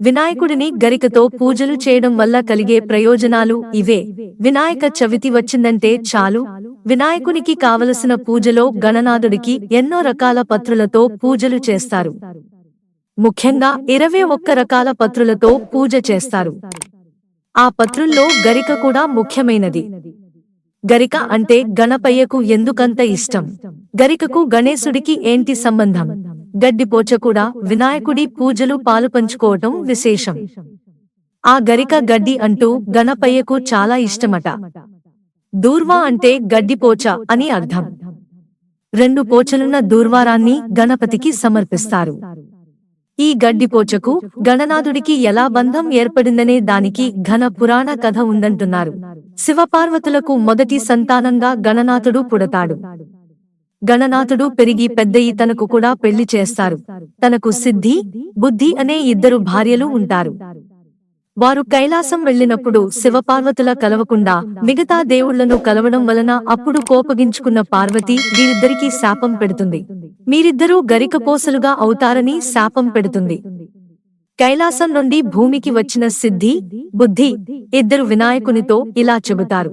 వినాయకుడిని గరికతో పూజలు చేయడం వల్ల కలిగే ప్రయోజనాలు ఇవే. వినాయక చవితి వచ్చిందంటే చాలు, వినాయకునికి కావలసిన పూజలో గణనాథుడికి ఎన్నో రకాల పత్రులతో పూజలు చేస్తారు. ముఖ్యంగా 21 రకాల పత్రులతో పూజ చేస్తారు. ఆ పత్రుల్లో గరిక కూడా ముఖ్యమైనది. గరిక అంటే గణపయ్యకు ఎందుకంత ఇష్టం? గరికకు గణేశుడికి ఏంటి సంబంధం? గడ్డిపోచ కూడా వినాయకుడి పూజలు పాలుపంచుకోవటం విశేషం. ఆ గరిక గడ్డి అంటూ గణపయ్యకు చాలా ఇష్టమట. దూర్వా అంటే గడ్డిపోచ అని అర్థం. 2 పోచలున్న దూర్వారాన్ని గణపతికి సమర్పిస్తారు. ఈ గడ్డిపోచకు గణనాథుడికి ఎలా బంధం ఏర్పడిందనే దానికి ఘన పురాణ కథ ఉందంటున్నారు. శివపార్వతులకు మొదటి సంతానంగా గణనాథుడు పుడతాడు. గణనాథుడు పెరిగి పెద్దయి తనకు కూడా పెళ్లి చేస్తారు. తనకు సిద్ధి, బుద్ధి అనే 2 భార్యలు ఉంటారు. వారు కైలాసం వెళ్లినప్పుడు శివపార్వతుల కలవకుండా మిగతా దేవుళ్లను కలవడం వలన అప్పుడు కోపగించుకున్న పార్వతి వీరిద్దరికీ శాపం పెడుతుంది. మీరిద్దరూ గరికపోసలుగా అవుతారని శాపం పెడుతుంది. కైలాసం నుండి భూమికి వచ్చిన సిద్ధి, బుద్ధి 2 వినాయకునితో ఇలా చెబుతారు: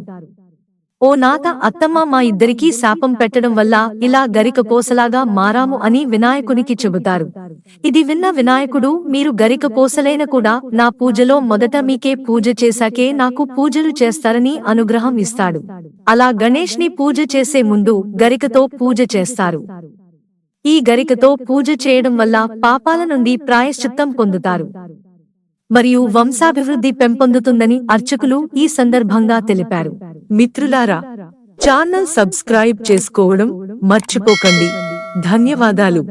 ఓ నాథ, అత్తమ్మ, మా ఇద్దరికీ శాపం పెట్టడం వల్ల ఇలా గరికపోసలాగా మారాము అని వినాయకునికి చెబుతారు. ఇది విన్న వినాయకుడు, మీరు గరికపోసలైన కూడా నా పూజలో మొదట మీకే పూజ చేశాకే నాకు పూజలు చేస్తారని అనుగ్రహం ఇస్తాడు. అలా గణేష్ని పూజ చేసే ముందు గరికతో పూజ చేస్తారు. ఈ గరికతో పూజ చేయడం వల్ల పాపాల నుండి ప్రాయశ్చిత్తం పొందుతారు మరియు వంశాభివృద్ధి పెంపొందుతుందని అర్చకులు ఈ సందర్భంగా తెలిపారు. మిత్రులారా, ఛానల్ సబ్స్క్రైబ్ చేసుకోవడం మర్చిపోకండి. ధన్యవాదాలు.